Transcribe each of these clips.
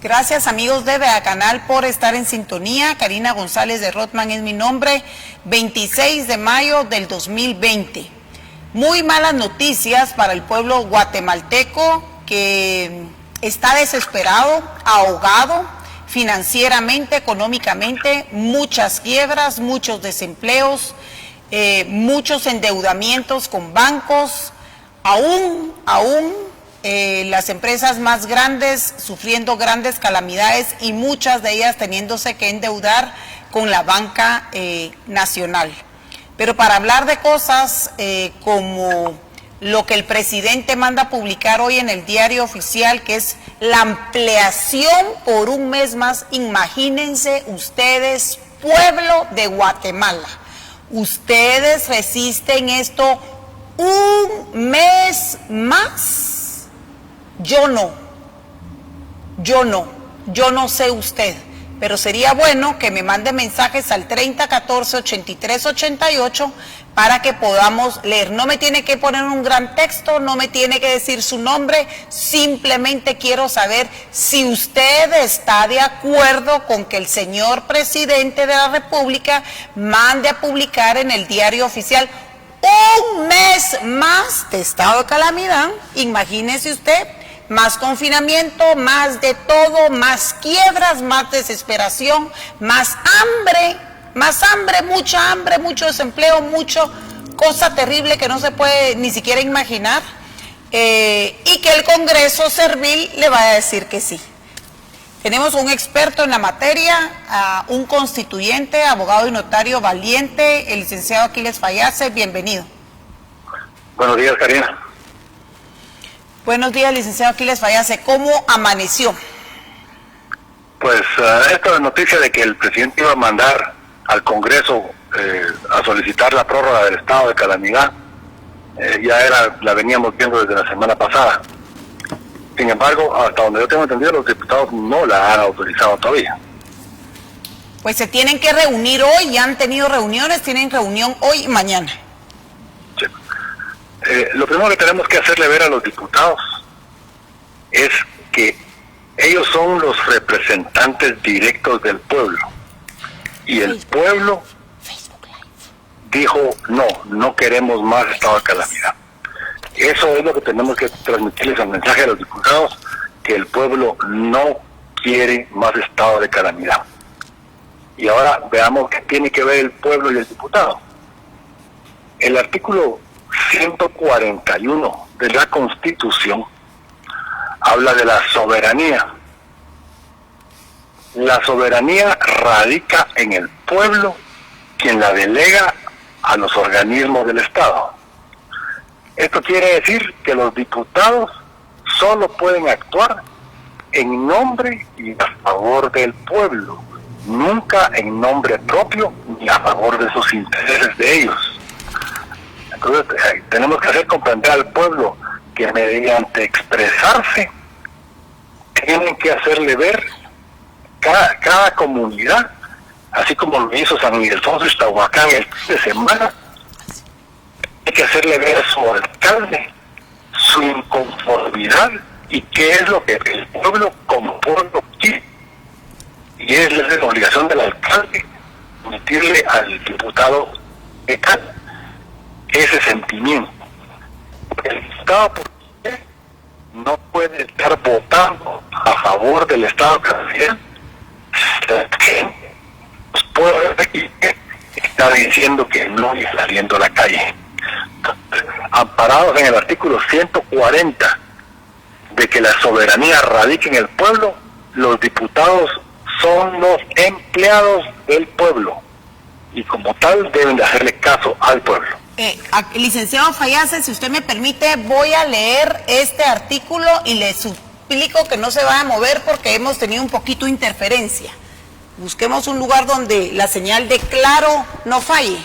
Gracias amigos de Vea Canal por estar en sintonía. Karina González de Rothman es mi nombre. 26 de mayo del 2020. Muy malas noticias para el pueblo guatemalteco que está desesperado, ahogado financieramente, económicamente, muchas quiebras, muchos desempleos, muchos endeudamientos con bancos, aún las empresas más grandes sufriendo grandes calamidades y muchas de ellas teniéndose que endeudar con la banca nacional. Pero para hablar de cosas como lo que el presidente manda a publicar hoy en el diario oficial, que es la ampliación por un mes más, imagínense ustedes, pueblo de Guatemala, ustedes resisten esto un mes más. Yo no sé usted, pero sería bueno que me mande mensajes al 3014-8388 para que podamos leer. No me tiene que poner un gran texto, no me tiene que decir su nombre, simplemente quiero saber si usted está de acuerdo con que el señor presidente de la República mande a publicar en el diario oficial un mes más de estado de calamidad. Imagínese usted, más confinamiento, más de todo, más quiebras, más desesperación, más hambre, mucho desempleo, mucho cosa terrible que no se puede ni siquiera imaginar, y que el Congreso servil le va a decir que sí. Tenemos un experto en la materia, un constituyente, abogado y notario valiente, el licenciado Aquiles Fayase. Bienvenido. Buenos días, Karina. Buenos días, licenciado Aquiles Fayase. ¿Cómo amaneció? Pues esta noticia de que el presidente iba a mandar al Congreso a solicitar la prórroga del estado de calamidad, la veníamos viendo desde la semana pasada. Sin embargo, hasta donde yo tengo entendido, los diputados no la han autorizado todavía. Pues se tienen que reunir hoy, ya han tenido reuniones, tienen reunión hoy y mañana. Sí. Lo primero que tenemos que hacerle ver a los diputados es que ellos son los representantes directos del pueblo. Y el pueblo dijo, no queremos más estado de calamidad. Eso es lo que tenemos que transmitirles al mensaje a los diputados, que el pueblo no quiere más estado de calamidad. Y ahora veamos qué tiene que ver el pueblo y el diputado. El artículo 141 de la Constitución habla de la soberanía. La soberanía radica en el pueblo, quien la delega a los organismos del Estado. Esto quiere decir que los diputados solo pueden actuar en nombre y a favor del pueblo, nunca en nombre propio ni a favor de sus intereses de ellos. Entonces tenemos que hacer comprender al pueblo que mediante expresarse tienen que hacerle ver cada comunidad, así como lo hizo San Ildefonso y Iztahuacán el fin de semana, hay que hacerle ver a su alcalde su inconformidad y qué es lo que el pueblo como pueblo quiere. Y es la obligación del alcalde permitirle al diputado ese sentimiento. El diputado no puede estar votando a favor del estado de calamidad. Los pueblos está diciendo que no y saliendo a la calle. Amparados en el artículo 140 de que la soberanía radica en el pueblo, los diputados son los empleados del pueblo y como tal deben de hacerle caso al pueblo. Licenciado Fayase, si usted me permite, voy a leer este artículo y le suplico que no se vaya a mover porque hemos tenido un poquito de interferencia. Busquemos un lugar donde la señal de claro no falle.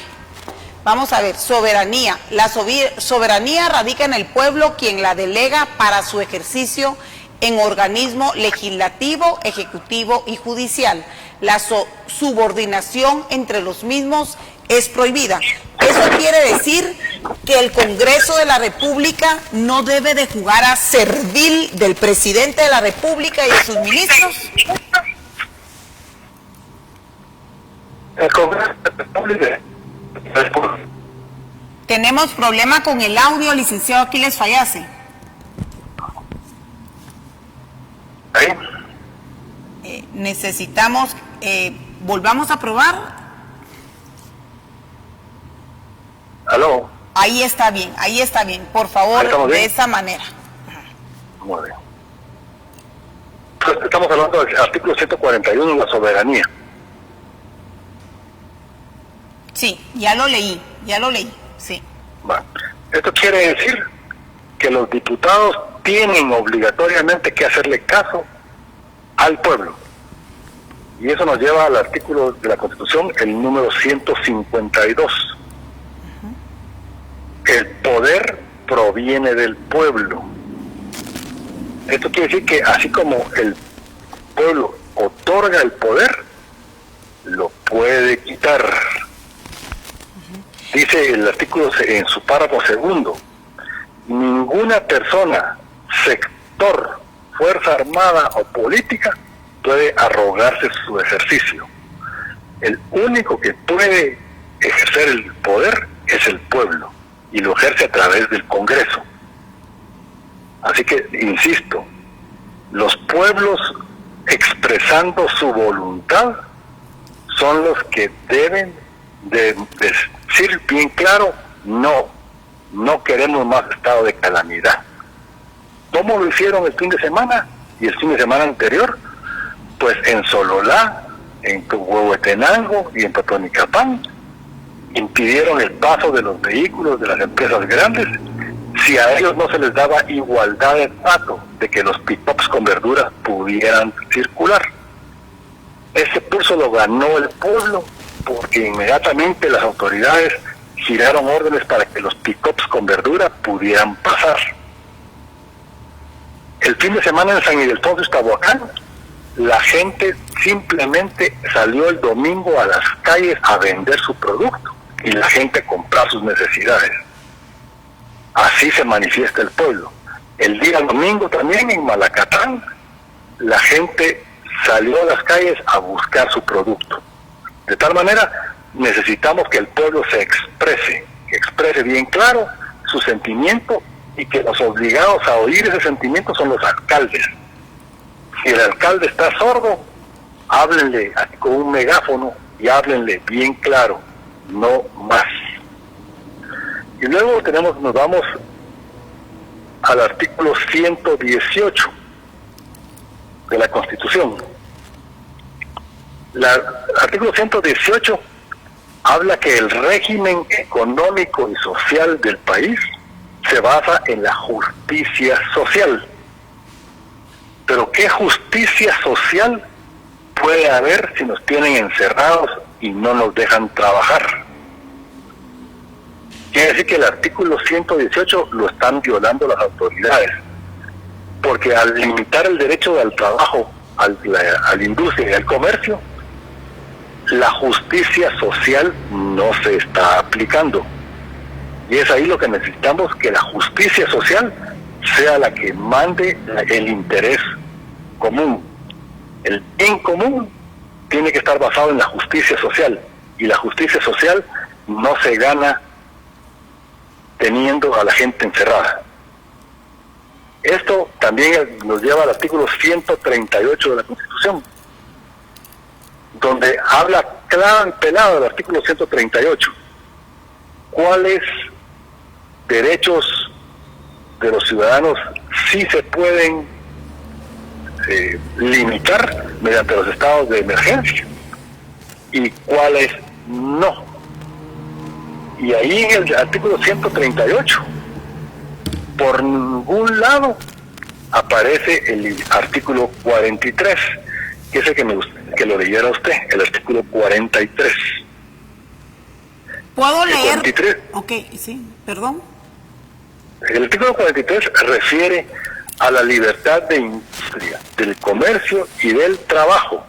Vamos a ver, soberanía. La soberanía radica en el pueblo, quien la delega para su ejercicio en organismo legislativo, ejecutivo y judicial. La subordinación entre los mismos es prohibida. Eso quiere decir que el Congreso de la República no debe de jugar a servil del presidente de la República y de sus ministros? El Congreso de la República. Tenemos problema con el audio, licenciado Aquiles Fallase. Necesitamos, volvamos a probar. ¿Aló? Ahí está bien, por favor, de esa manera. Muy bien. Estamos hablando del artículo 141, la soberanía. Sí, ya lo leí, sí. Bueno, esto quiere decir que los diputados tienen obligatoriamente que hacerle caso al pueblo. Y eso nos lleva al artículo de la Constitución, el número 152. El poder proviene del pueblo. Esto quiere decir que así como el pueblo otorga el poder, lo puede quitar. Dice el artículo en su párrafo segundo: ninguna persona, sector, fuerza armada o política puede arrogarse su ejercicio. El único que puede ejercer el poder es el pueblo, y lo ejerce a través del Congreso. Así que, insisto, los pueblos expresando su voluntad son los que deben de decir bien claro: no queremos más estado de calamidad. ¿Cómo lo hicieron el fin de semana y el fin de semana anterior? Pues en Sololá, en Huehuetenango y en Totonicapán impidieron el paso de los vehículos de las empresas grandes si a ellos no se les daba igualdad de trato de que los pick-ups con verduras pudieran circular. Ese pulso lo ganó el pueblo porque inmediatamente las autoridades giraron órdenes para que los pick-ups con verdura pudieran pasar. El fin de semana en San Ildefonso, Iztahuacán, la gente simplemente salió el domingo a las calles a vender su producto y la gente a comprar sus necesidades. Así se manifiesta el pueblo. El día domingo también en Malacatán, la gente salió a las calles a buscar su producto. De tal manera, necesitamos que el pueblo se exprese, que exprese bien claro su sentimiento, y que los obligados a oír ese sentimiento son los alcaldes. Si el alcalde está sordo, háblenle con un megáfono y háblenle bien claro: no más. Y luego nos vamos al artículo 118 de la Constitución. El artículo 118 habla que el régimen económico y social del país se basa en la justicia social. Pero ¿qué justicia social puede haber si nos tienen encerrados y no nos dejan trabajar? Quiere decir que el artículo 118 lo están violando las autoridades, porque al limitar el derecho al trabajo, a la industria y al comercio, la justicia social no se está aplicando. Y es ahí lo que necesitamos, que la justicia social sea la que mande el interés común. El bien común tiene que estar basado en la justicia social, y la justicia social no se gana teniendo a la gente encerrada. Esto también nos lleva al artículo 138 de la Constitución, donde habla claro y pelado del artículo 138. ¿Cuáles derechos de los ciudadanos sí se pueden limitar mediante los estados de emergencia y cuáles no? Y ahí en el artículo 138, por ningún lado aparece el artículo 43, que es el que me gustaría que lo leyera usted, el artículo 43. ¿Puedo leer? 43, ok, sí, perdón. El artículo 43 refiere a la libertad de industria, del comercio y del trabajo.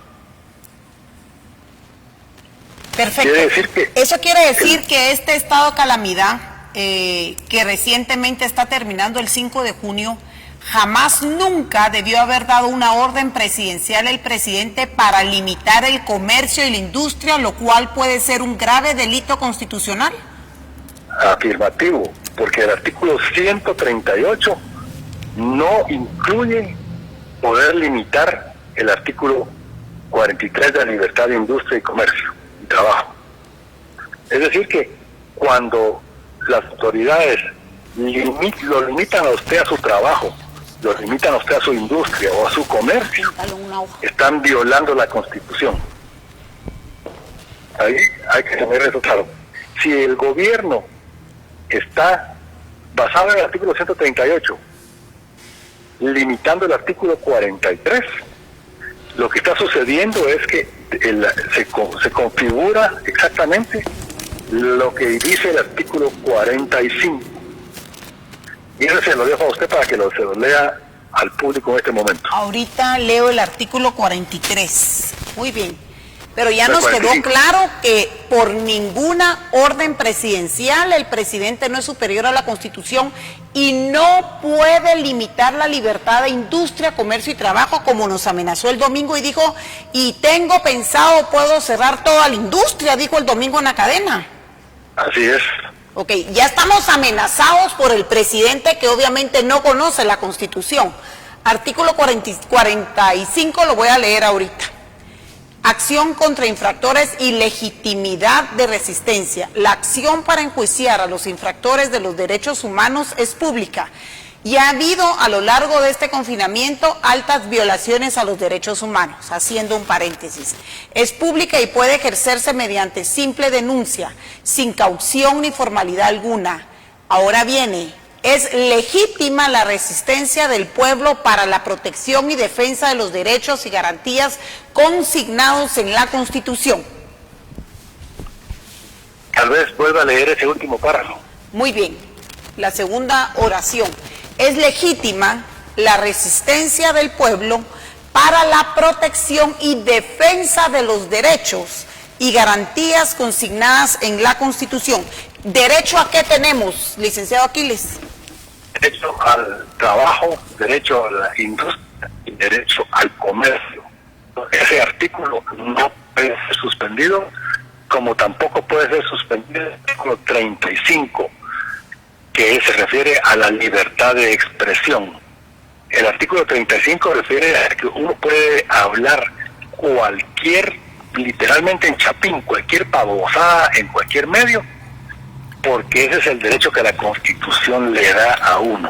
Perfecto. Quiere decir que eso quiere decir que este estado de calamidad que recientemente está terminando el 5 de junio, jamás nunca debió haber dado una orden presidencial el presidente para limitar el comercio y la industria, lo cual puede ser un grave delito constitucional? Afirmativo, porque el artículo 138 no incluye poder limitar el artículo 43 de la libertad de industria y comercio y trabajo. Es decir que cuando las autoridades lo limitan a usted a su trabajo, lo limitan a usted a su industria o a su comercio, están violando la Constitución. Ahí hay que tener eso claro. Si el gobierno está basado en el artículo 138, limitando el artículo 43, lo que está sucediendo es que se configura exactamente lo que dice el artículo 45. Y eso se lo dejo a usted para que se lo lea al público en este momento. Ahorita leo el artículo 43. Muy bien. Pero ya nos quedó claro que por ninguna orden presidencial el presidente no es superior a la Constitución y no puede limitar la libertad de industria, comercio y trabajo, como nos amenazó el domingo y dijo, y tengo pensado, puedo cerrar toda la industria, dijo el domingo en la cadena. Así es. Ok, ya estamos amenazados por el presidente que obviamente no conoce la Constitución. Artículo 45 lo voy a leer ahorita. Acción contra infractores y legitimidad de resistencia. La acción para enjuiciar a los infractores de los derechos humanos es pública y ha habido a lo largo de este confinamiento altas violaciones a los derechos humanos. Haciendo un paréntesis. Es pública y puede ejercerse mediante simple denuncia, sin caución ni formalidad alguna. Ahora viene. Es legítima la resistencia del pueblo para la protección y defensa de los derechos y garantías consignados en la Constitución. Tal vez vuelva a leer ese último párrafo. Muy bien. La segunda oración. Es legítima la resistencia del pueblo para la protección y defensa de los derechos y garantías consignadas en la Constitución. ¿Derecho a qué tenemos, licenciado Aquiles? Derecho al trabajo, derecho a la industria y derecho al comercio. Ese artículo no puede ser suspendido, como tampoco puede ser suspendido el artículo 35, que se refiere a la libertad de expresión. El artículo 35 refiere a que uno puede hablar literalmente en chapín, cualquier babosada en cualquier medio, porque ese es el derecho que la Constitución le da a uno.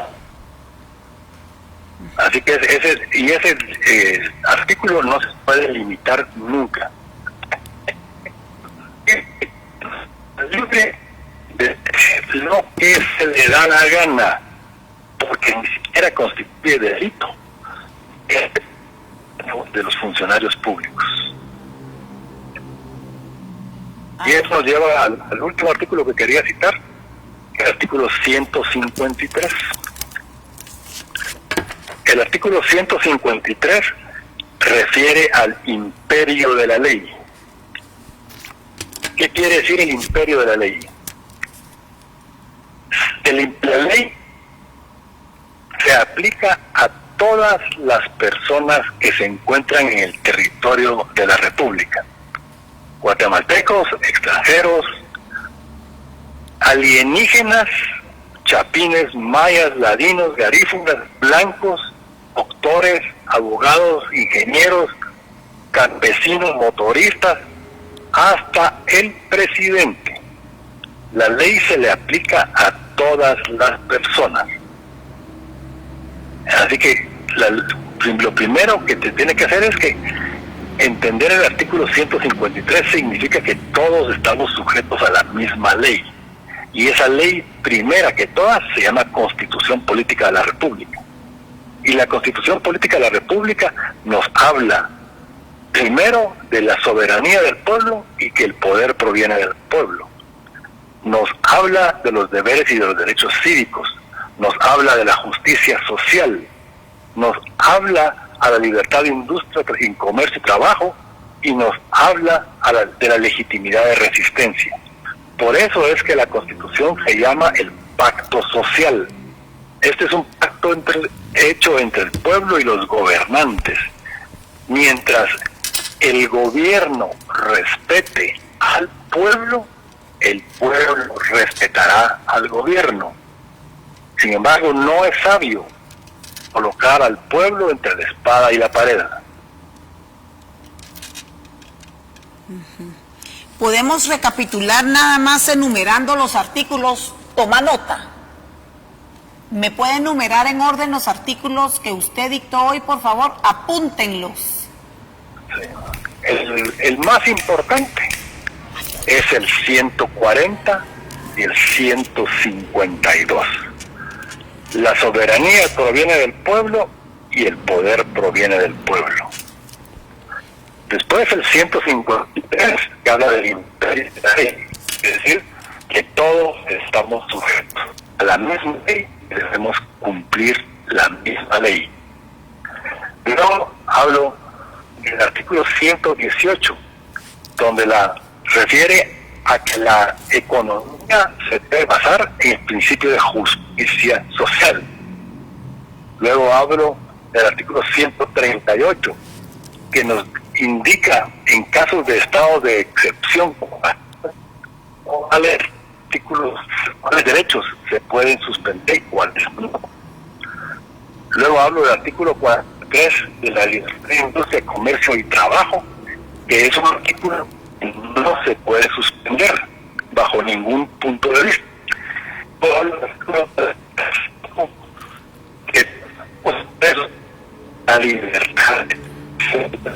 Así que ese artículo no se puede limitar nunca. Libre de lo que se le da la gana, porque ni siquiera constituye delito de los funcionarios públicos. Y eso nos lleva al último artículo que quería citar, el artículo 153. El artículo 153 refiere al imperio de la ley. ¿Qué quiere decir el imperio de la ley? La ley se aplica a todas las personas que se encuentran en el territorio de la República. Guatemaltecos, extranjeros, alienígenas, chapines, mayas, ladinos, garífunas, blancos, doctores, abogados, ingenieros, campesinos, motoristas, hasta el presidente. La ley se le aplica a todas las personas. Así que lo primero que te tiene que hacer es que entender el artículo 153 significa que todos estamos sujetos a la misma ley. Y esa ley primera que todas se llama Constitución Política de la República. Y la Constitución Política de la República nos habla primero de la soberanía del pueblo y que el poder proviene del pueblo. Nos habla de los deberes y de los derechos cívicos. Nos habla de la justicia social. Nos habla a la libertad de industria, comercio y trabajo, y nos habla de la legitimidad de resistencia. Por eso es que la Constitución se llama el pacto social. Este es un pacto hecho entre el pueblo y los gobernantes. Mientras el gobierno respete al pueblo, el pueblo respetará al gobierno. Sin embargo, no es sabio colocar al pueblo entre la espada y la pared. Podemos recapitular nada más enumerando los artículos. Toma nota. ¿Me puede enumerar en orden los artículos que usted dictó hoy, por favor? Apúntenlos. Sí. El más importante es el 140 y el 152. La soberanía proviene del pueblo y el poder proviene del pueblo. Después el 153, que habla del imperio de la ley, es decir, que todos estamos sujetos a la misma ley y debemos cumplir la misma ley. Luego hablo del artículo 118, donde refiere a que la economía se debe basar en el principio de justicia social. Luego hablo del artículo 138, que nos indica en casos de estado de excepción cuáles artículos, cuáles derechos se pueden suspender y cuáles no. Luego hablo del artículo 43 de la Libertad de Industria, Comercio y Trabajo, que es un artículo que no se puede suspender bajo ningún punto de vista. Luego hablo del artículo 45, que es la libertad.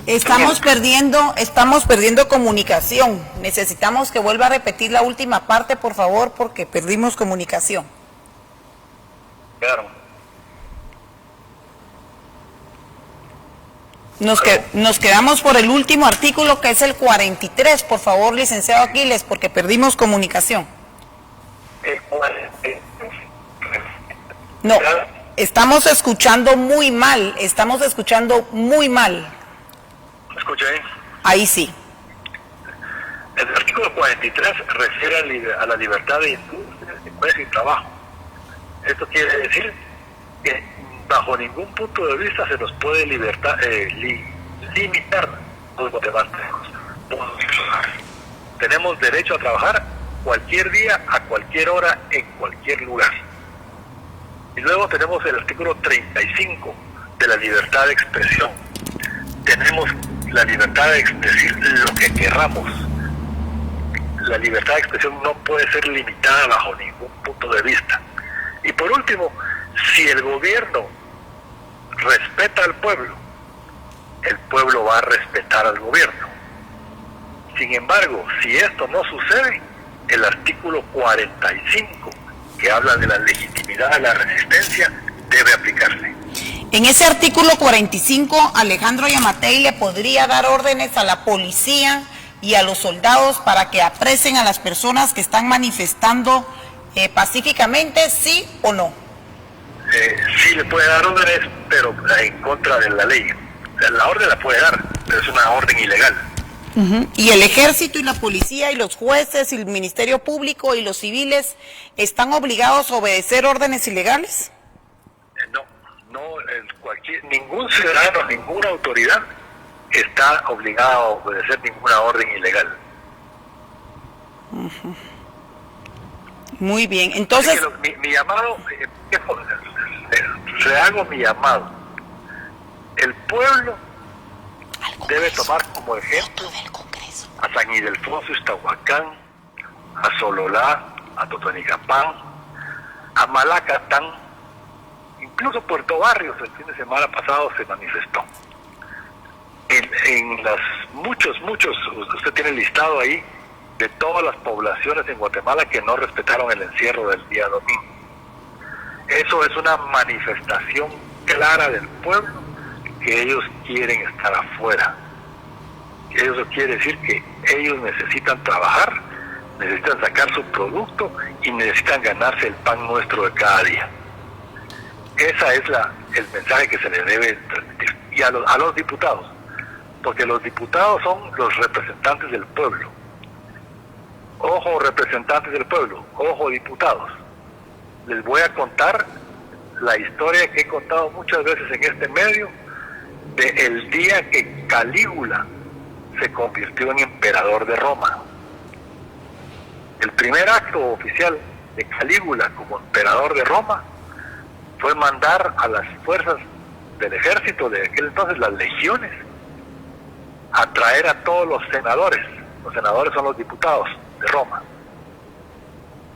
Estamos perdiendo comunicación. Necesitamos que vuelva a repetir la última parte, por favor, porque perdimos comunicación. Claro. Nos quedamos por el último artículo, que es el 43, por favor, licenciado Aquiles, porque perdimos comunicación. No, estamos escuchando muy mal, ¿Me escucha ahí? Ahí sí. El artículo 43 refiere a la libertad de industria, de comercio y trabajo. Esto quiere decir que bajo ningún punto de vista se nos puede limitar los guatemaltecos. Tenemos derecho a trabajar cualquier día, a cualquier hora, en cualquier lugar. Y luego tenemos el artículo 35 de la libertad de expresión. Tenemos la libertad de decir lo que querramos. La libertad de expresión no puede ser limitada bajo ningún punto de vista. Y por último, si el gobierno respeta al pueblo, el pueblo va a respetar al gobierno. Sin embargo, si esto no sucede, el artículo 45, que habla de la legitimidad de la resistencia, debe aplicarse. En ese artículo 45, Alejandro Yamatei le podría dar órdenes a la policía y a los soldados para que apresen a las personas que están manifestando pacíficamente, ¿sí o no? Sí le puede dar órdenes, pero en contra de la ley. La orden la puede dar, pero es una orden ilegal. ¿Y el ejército y la policía y los jueces y el Ministerio Público y los civiles están obligados a obedecer órdenes ilegales? Ningún ciudadano, ninguna autoridad está obligada a obedecer ninguna orden ilegal. Muy bien, entonces... Mi llamado, le hago mi llamado. El pueblo debe tomar como ejemplo a San Ildefonso Iztahuacán, a Sololá, a Totonicapán, a Malacatán, incluso Puerto Barrios. El fin de semana pasado se manifestó. En las muchos, usted tiene listado ahí de todas las poblaciones en Guatemala que no respetaron el encierro del día domingo. Eso es una manifestación clara del pueblo que ellos quieren estar afuera. Eso quiere decir que ellos necesitan trabajar, necesitan sacar su producto y necesitan ganarse el pan nuestro de cada día. Ese es el mensaje que se le debe transmitir. Y a los diputados, porque los diputados son los representantes del pueblo. ojo representantes del pueblo, ojo diputados, les voy a contar la historia que he contado muchas veces en este medio, de el día que Calígula se convirtió en emperador de Roma. El primer acto oficial de Calígula como emperador de Roma fue mandar a las fuerzas del ejército de aquel entonces, las legiones, a traer a todos los senadores. Los senadores son los diputados de Roma.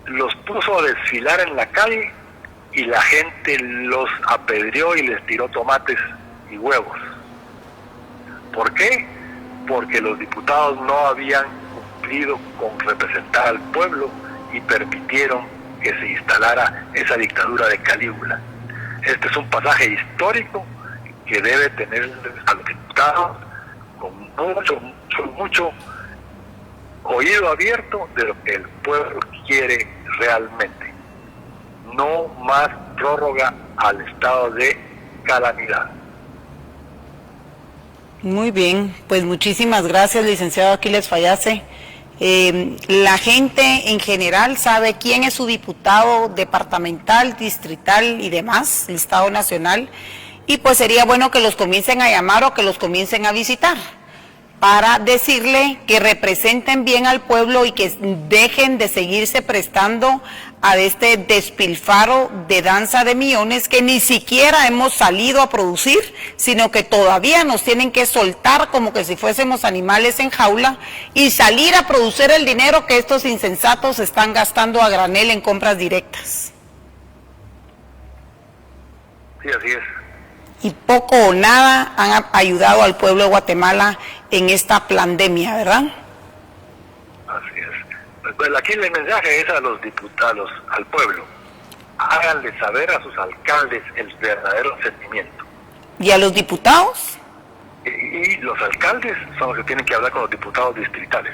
Los puso a desfilar en la calle y la gente los apedreó y les tiró tomates y huevos. ¿Por qué? Porque los diputados no habían cumplido con representar al pueblo y permitieron que se instalara esa dictadura de Calígula. Este es un pasaje histórico que debe tener a los diputados con mucho oído abierto de lo que el pueblo quiere realmente. No más prórroga al estado de calamidad. Muy bien, pues muchísimas gracias, licenciado Aquiles Fayase. La gente en general sabe quién es su diputado departamental, distrital y demás, el Estado Nacional, y pues sería bueno que los comiencen a llamar o que los comiencen a visitar para decirle que representen bien al pueblo y que dejen de seguirse prestando a este despilfarro de danza de millones que ni siquiera hemos salido a producir, sino que todavía nos tienen que soltar como que si fuésemos animales en jaula y salir a producir el dinero que estos insensatos están gastando a granel en compras directas. Sí, así es. Y poco o nada han ayudado al pueblo de Guatemala en esta pandemia, ¿verdad? Así es. Pues aquí el mensaje es a los diputados, al pueblo. Háganle saber a sus alcaldes el verdadero sentimiento. ¿Y a los diputados? Y los alcaldes son los que tienen que hablar con los diputados distritales.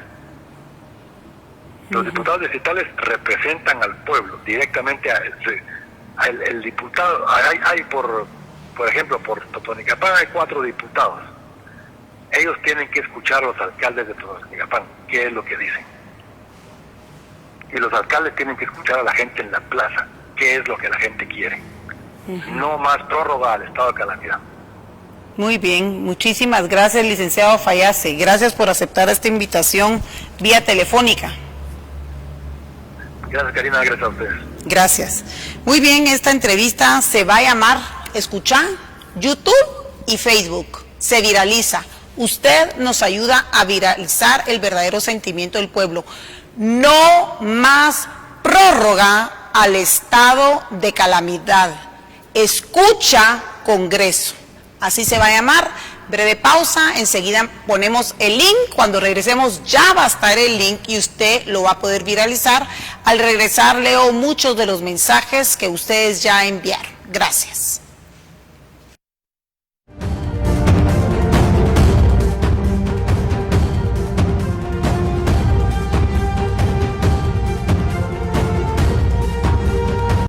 Los diputados distritales representan al pueblo directamente. El diputado, hay por ejemplo, por Totonicapán hay 4 diputados. Ellos tienen que escuchar a los alcaldes de Totonicapán, qué es lo que dicen. Y los alcaldes tienen que escuchar a la gente en la plaza, qué es lo que la gente quiere. No más prórroga al estado de calamidad. Muy bien, muchísimas gracias, licenciado Fayase. Gracias por aceptar esta invitación vía telefónica. Gracias, Karina, gracias a ustedes. Gracias. Muy bien, esta entrevista se va a llamar, escucha, YouTube y Facebook. Se viraliza. Usted nos ayuda a viralizar el verdadero sentimiento del pueblo. No más prórroga al estado de calamidad. Escucha Congreso. Así se va a llamar. Breve pausa, enseguida ponemos el link. Cuando regresemos ya va a estar el link y usted lo va a poder viralizar. Al regresar leo muchos de los mensajes que ustedes ya enviaron. Gracias.